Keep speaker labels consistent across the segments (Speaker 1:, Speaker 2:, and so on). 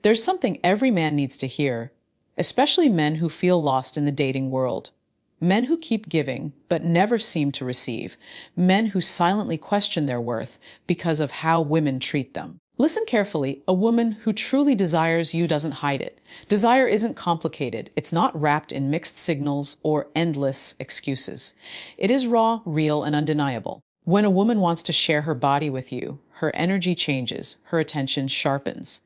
Speaker 1: There's something every man needs to hear, especially men who feel lost in the dating world. Men who keep giving but never seem to receive. Men who silently question their worth because of how women treat them. Listen carefully. A woman who truly desires you doesn't hide it. Desire isn't complicated. It's not wrapped in mixed signals or endless excuses. It is raw, real, and undeniable. When a woman wants to share her body with you, her energy changes, her attention sharpens.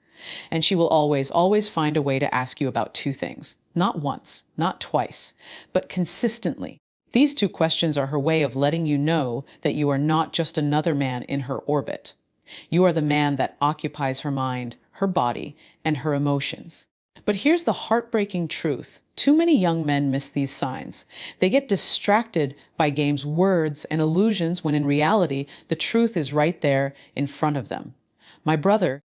Speaker 1: And she will always find a way to ask you about two things. Not once, not twice, but consistently. These two questions are her way of letting you know that you are not just another man in her orbit. You are the man that occupies her mind, her body, and her emotions. But here's the heartbreaking truth. Too many young men miss these signs. They get distracted by games, words, and illusions when in reality, the truth is right there in front of them. My brother,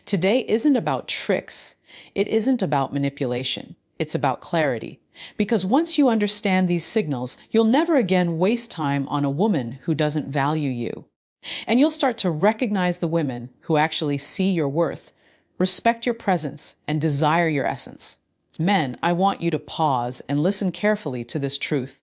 Speaker 1: today isn't about tricks. It isn't about manipulation. It's about clarity. Because once you understand these signals, you'll never again waste time on a woman who doesn't value you. And you'll start to recognize the women who actually see your worth, respect your presence, and desire your essence. Men, I want you to pause and listen carefully to this truth.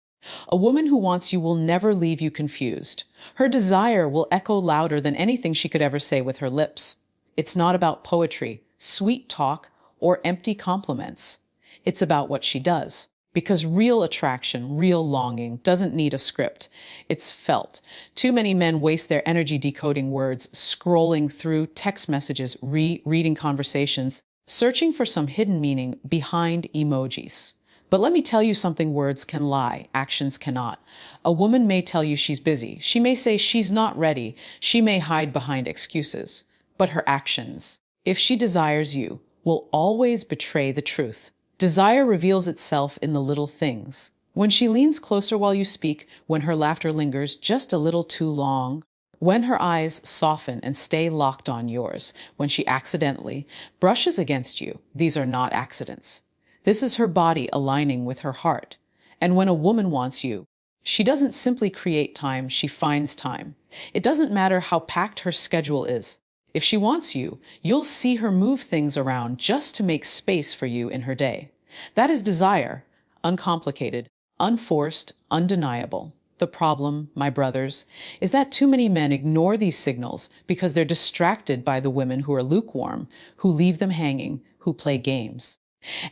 Speaker 1: A woman who wants you will never leave you confused. Her desire will echo louder than anything she could ever say with her lips. It's not about poetry, sweet talk, or empty compliments. It's about what she does. Because real attraction, real longing doesn't need a script. It's felt. Too many men waste their energy decoding words, scrolling through text messages, reading conversations, searching for some hidden meaning behind emojis. But let me tell you something, words can lie, actions cannot. A woman may tell you she's busy. She may say she's not ready. She may hide behind excuses. But her actions, if she desires you, will always betray the truth. Desire reveals itself in the little things. When she leans closer while you speak, when her laughter lingers just a little too long, when her eyes soften and stay locked on yours, when she accidentally brushes against you, these are not accidents. This is her body aligning with her heart. And when a woman wants you, she doesn't simply create time, she finds time. It doesn't matter how packed her schedule is. If she wants you, you'll see her move things around just to make space for you in her day. That is desire, uncomplicated, unforced, undeniable. The problem, my brothers, is that too many men ignore these signals because they're distracted by the women who are lukewarm, who leave them hanging, who play games.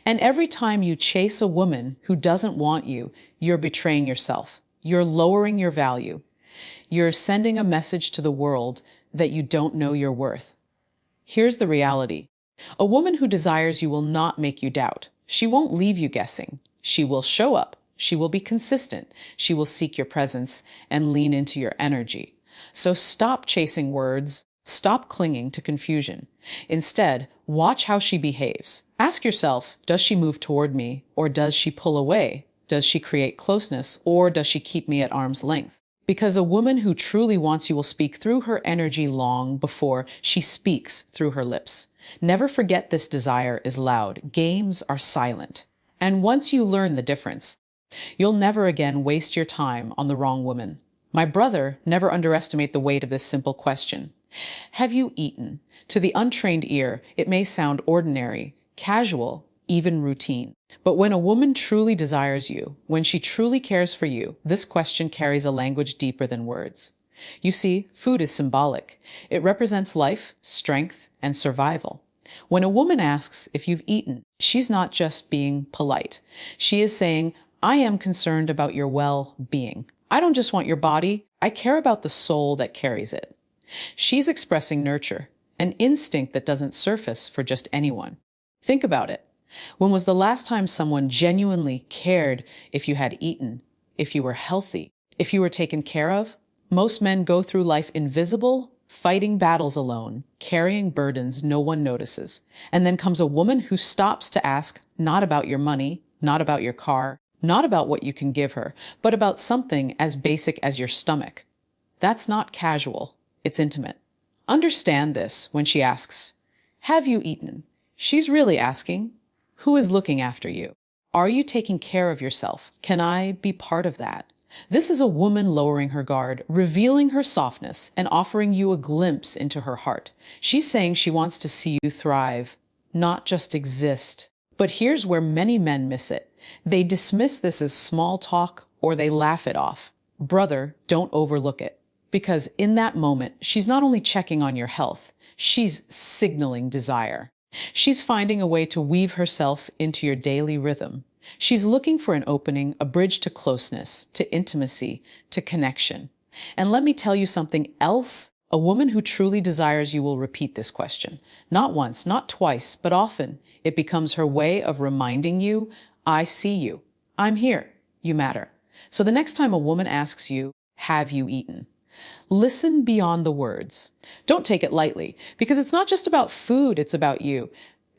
Speaker 1: And every time you chase a woman who doesn't want you, you're betraying yourself. You're lowering your value. You're sending a message to the world that you don't know your worth. Here's the reality. A woman who desires you will not make you doubt. She won't leave you guessing. She will show up. She will be consistent. She will seek your presence and lean into your energy. So stop chasing words. Stop clinging to confusion. Instead, watch how she behaves. Ask yourself, does she move toward me, or does she pull away? Does she create closeness, or does she keep me at arm's length? Because a woman who truly wants you will speak through her energy long before she speaks through her lips. Never forget this: desire is loud. Games are silent. And once you learn the difference, you'll never again waste your time on the wrong woman. My brother, never underestimate the weight of this simple question. Have you eaten? To the untrained ear, it may sound ordinary, casual, even routine. But when a woman truly desires you, when she truly cares for you, this question carries a language deeper than words. You see, food is symbolic. It represents life, strength, and survival. When a woman asks if you've eaten, she's not just being polite. She is saying, I am concerned about your well-being. I don't just want your body, I care about the soul that carries it. She's expressing nurture, an instinct that doesn't surface for just anyone. Think about it. When was the last time someone genuinely cared if you had eaten, if you were healthy, if you were taken care of? Most men go through life invisible, fighting battles alone, carrying burdens no one notices. And then comes a woman who stops to ask not about your money, not about your car, not about what you can give her, but about something as basic as your stomach. That's not casual, it's intimate. Understand this when she asks, have you eaten? She's really asking, who is looking after you? Are you taking care of yourself? Can I be part of that? This is a woman lowering her guard, revealing her softness, and offering you a glimpse into her heart. She's saying she wants to see you thrive, not just exist. But here's where many men miss it. They dismiss this as small talk or they laugh it off. Brother, don't overlook it. Because in that moment, she's not only checking on your health, she's signaling desire. She's finding a way to weave herself into your daily rhythm. She's looking for an opening, a bridge to closeness, to intimacy, to connection. And let me tell you something else. A woman who truly desires you will repeat this question. Not once, not twice, but often. It becomes her way of reminding you, I see you. I'm here. You matter. So the next time a woman asks you, have you eaten? Listen beyond the words. Don't take it lightly, because it's not just about food, it's about you.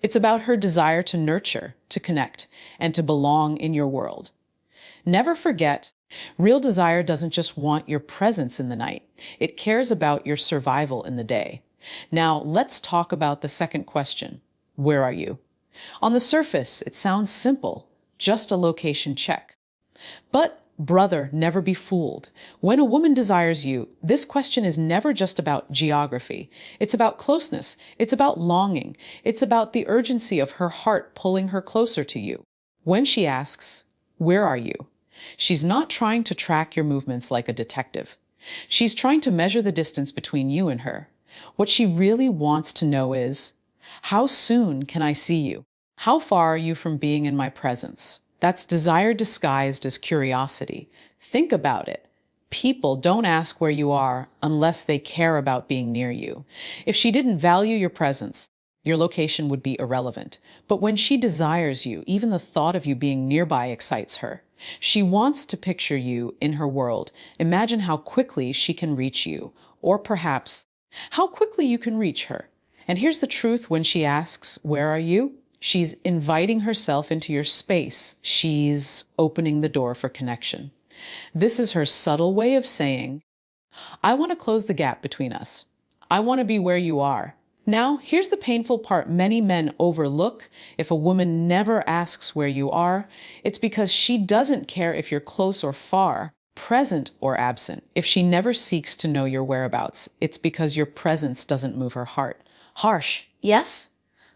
Speaker 1: It's about her desire to nurture, to connect, and to belong in your world. Never forget, real desire doesn't just want your presence in the night. It cares about your survival in the day. Now, let's talk about the second question. Where are you? On the surface, it sounds simple, just a location check. But brother, never be fooled. When a woman desires you, this question is never just about geography. It's about closeness. It's about longing. It's about the urgency of her heart pulling her closer to you. When she asks, where are you? She's not trying to track your movements like a detective. She's trying to measure the distance between you and her. What she really wants to know is, how soon can I see you? How far are you from being in my presence? That's desire disguised as curiosity. Think about it. People don't ask where you are unless they care about being near you. If she didn't value your presence, your location would be irrelevant. But when she desires you, even the thought of you being nearby excites her. She wants to picture you in her world. Imagine how quickly she can reach you, or perhaps how quickly you can reach her. And here's the truth when she asks, where are you? She's inviting herself into your space. She's opening the door for connection. This is her subtle way of saying, I want to close the gap between us. I want to be where you are. Now, here's the painful part many men overlook. If a woman never asks where you are, it's because she doesn't care if you're close or far, present or absent. If she never seeks to know your whereabouts, it's because your presence doesn't move her heart. Harsh, yes?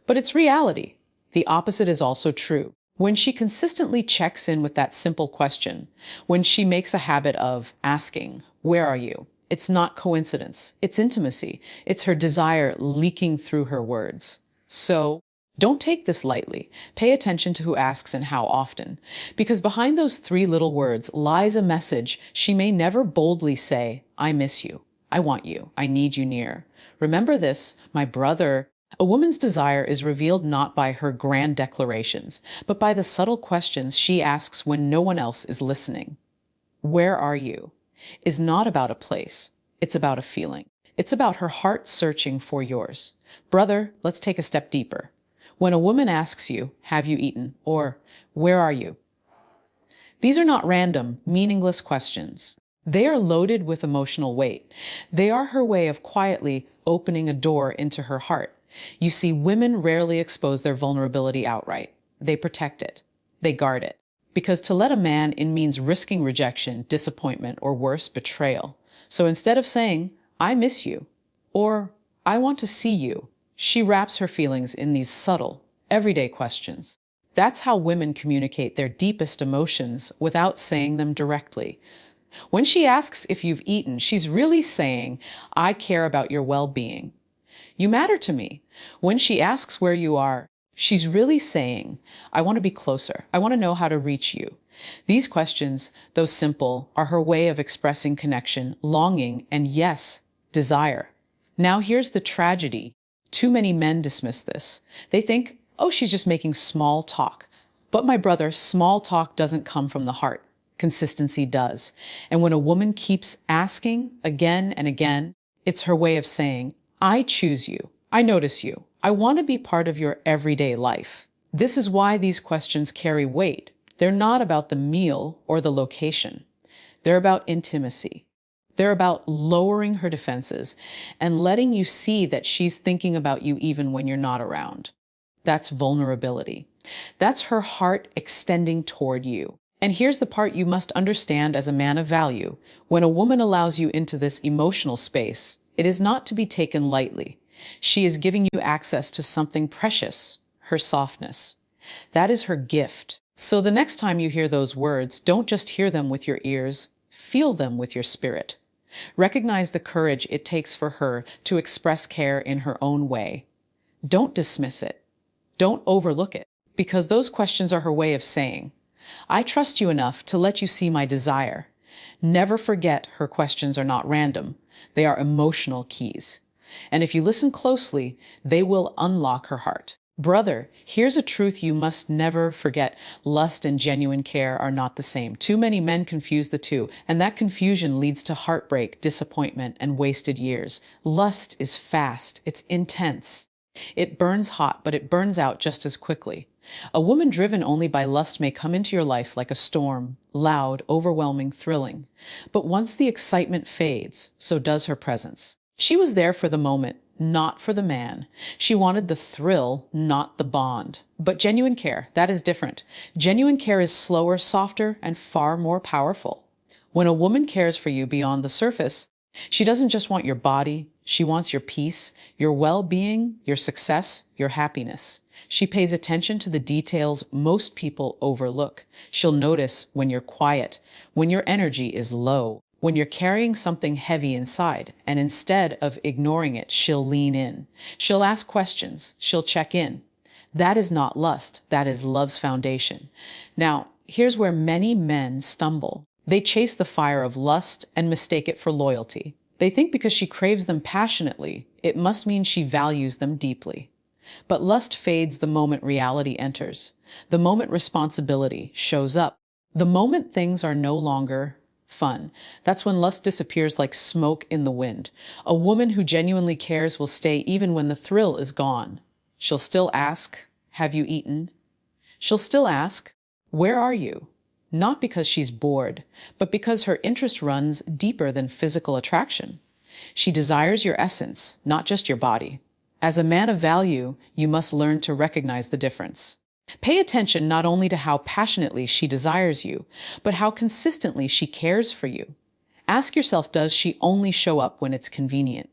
Speaker 1: But it's reality. The opposite is also true. When she consistently checks in with that simple question, when she makes a habit of asking, where are you? It's not coincidence. It's intimacy. It's her desire leaking through her words. So don't take this lightly. Pay attention to who asks and how often. Because behind those three little words lies a message she may never boldly say, I miss you. I want you. I need you near. Remember this, my brother. A woman's desire is revealed not by her grand declarations, but by the subtle questions she asks when no one else is listening. Where are you? Is not about a place. It's about a feeling. It's about her heart searching for yours. Brother, let's take a step deeper. When a woman asks you, have you eaten? Or, where are you? These are not random, meaningless questions. They are loaded with emotional weight. They are her way of quietly opening a door into her heart. You see, women rarely expose their vulnerability outright. They protect it. They guard it. Because to let a man in means risking rejection, disappointment, or worse, betrayal. So instead of saying, I miss you, or I want to see you, she wraps her feelings in these subtle, everyday questions. That's how women communicate their deepest emotions without saying them directly. When she asks if you've eaten, she's really saying, I care about your well-being. You matter to me. When she asks where you are, she's really saying, I want to be closer. I want to know how to reach you. These questions, though simple, are her way of expressing connection, longing, and yes, desire. Now here's the tragedy. Too many men dismiss this. They think, oh, she's just making small talk. But my brother, small talk doesn't come from the heart. Consistency does. And when a woman keeps asking again and again, it's her way of saying, I choose you. I notice you. I want to be part of your everyday life. This is why these questions carry weight. They're not about the meal or the location. They're about intimacy. They're about lowering her defenses and letting you see that she's thinking about you even when you're not around. That's vulnerability. That's her heart extending toward you. And here's the part you must understand as a man of value. When a woman allows you into this emotional space, it is not to be taken lightly. She is giving you access to something precious, her softness. That is her gift. So the next time you hear those words, don't just hear them with your ears, feel them with your spirit. Recognize the courage it takes for her to express care in her own way. Don't dismiss it. Don't overlook it, because those questions are her way of saying, I trust you enough to let you see my desire. Never forget her questions are not random. They are emotional keys. And if you listen closely, they will unlock her heart. Brother, here's a truth you must never forget. Lust and genuine care are not the same. Too many men confuse the two, and that confusion leads to heartbreak, disappointment, and wasted years. Lust is fast. It's intense. It burns hot, but it burns out just as quickly. A woman driven only by lust may come into your life like a storm, loud, overwhelming, thrilling. But once the excitement fades, so does her presence. She was there for the moment, not for the man. She wanted the thrill, not the bond. But genuine care, that is different. Genuine care is slower, softer, and far more powerful. When a woman cares for you beyond the surface, she doesn't just want your body, she wants your peace, your well-being, your success, your happiness. She pays attention to the details most people overlook. She'll notice when you're quiet, when your energy is low, when you're carrying something heavy inside, and instead of ignoring it, she'll lean in. She'll ask questions. She'll check in. That is not lust. That is love's foundation. Now, here's where many men stumble. They chase the fire of lust and mistake it for loyalty. They think because she craves them passionately, it must mean she values them deeply. But lust fades the moment reality enters, the moment responsibility shows up, the moment things are no longer fun. That's when lust disappears like smoke in the wind. A woman who genuinely cares will stay even when the thrill is gone. She'll still ask, have you eaten? She'll still ask, where are you? Not because she's bored, but because her interest runs deeper than physical attraction. She desires your essence, not just your body. As a man of value, you must learn to recognize the difference. Pay attention not only to how passionately she desires you, but how consistently she cares for you. Ask yourself, does she only show up when it's convenient?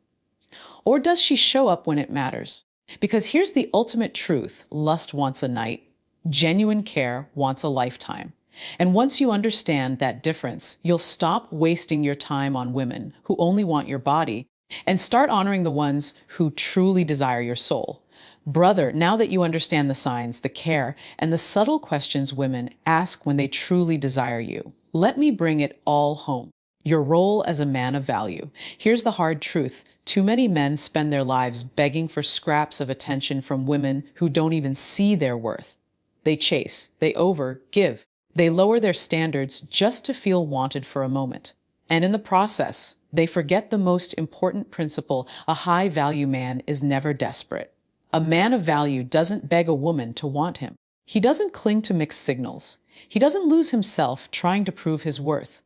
Speaker 1: Or does she show up when it matters? Because here's the ultimate truth. Lust wants a night. Genuine care wants a lifetime. And once you understand that difference, you'll stop wasting your time on women who only want your body and start honoring the ones who truly desire your soul. Brother, now that you understand the signs, the care, and the subtle questions women ask when they truly desire you, let me bring it all home. Your role as a man of value. Here's the hard truth. Too many men spend their lives begging for scraps of attention from women who don't even see their worth. They chase, they overgive. They lower their standards just to feel wanted for a moment. And in the process, they forget the most important principle. A high-value man is never desperate. A man of value doesn't beg a woman to want him. He doesn't cling to mixed signals. He doesn't lose himself trying to prove his worth.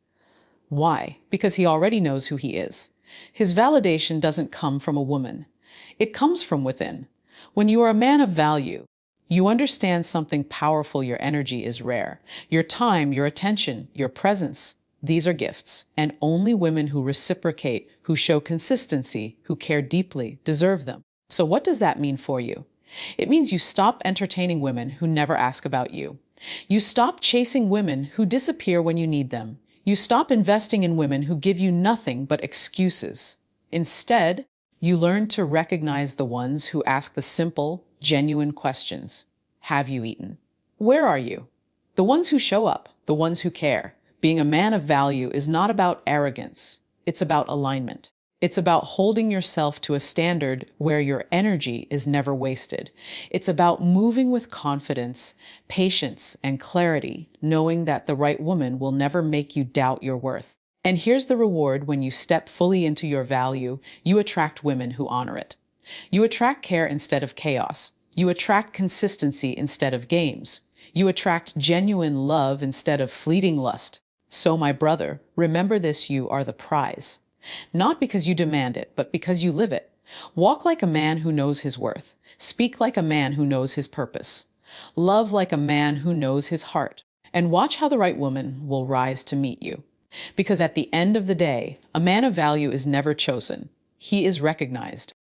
Speaker 1: Why? Because he already knows who he is. His validation doesn't come from a woman. It comes from within. When you are a man of value, you understand something powerful. Your energy is rare. Your time, your attention, your presence, these are gifts. And only women who reciprocate, who show consistency, who care deeply, deserve them. So what does that mean for you? It means you stop entertaining women who never ask about you. You stop chasing women who disappear when you need them. You stop investing in women who give you nothing but excuses. Instead, you learn to recognize the ones who ask the simple, genuine questions. Have you eaten? Where are you? The ones who show up, the ones who care. Being a man of value is not about arrogance. It's about alignment. It's about holding yourself to a standard where your energy is never wasted. It's about moving with confidence, patience, and clarity, knowing that the right woman will never make you doubt your worth. And here's the reward. When you step fully into your value, you attract women who honor it. You attract care instead of chaos. You attract consistency instead of games. You attract genuine love instead of fleeting lust. So, my brother, remember this: you are the prize. Not because you demand it, but because you live it. Walk like a man who knows his worth. Speak like a man who knows his purpose. Love like a man who knows his heart. And watch how the right woman will rise to meet you. Because at the end of the day, a man of value is never chosen. He is recognized.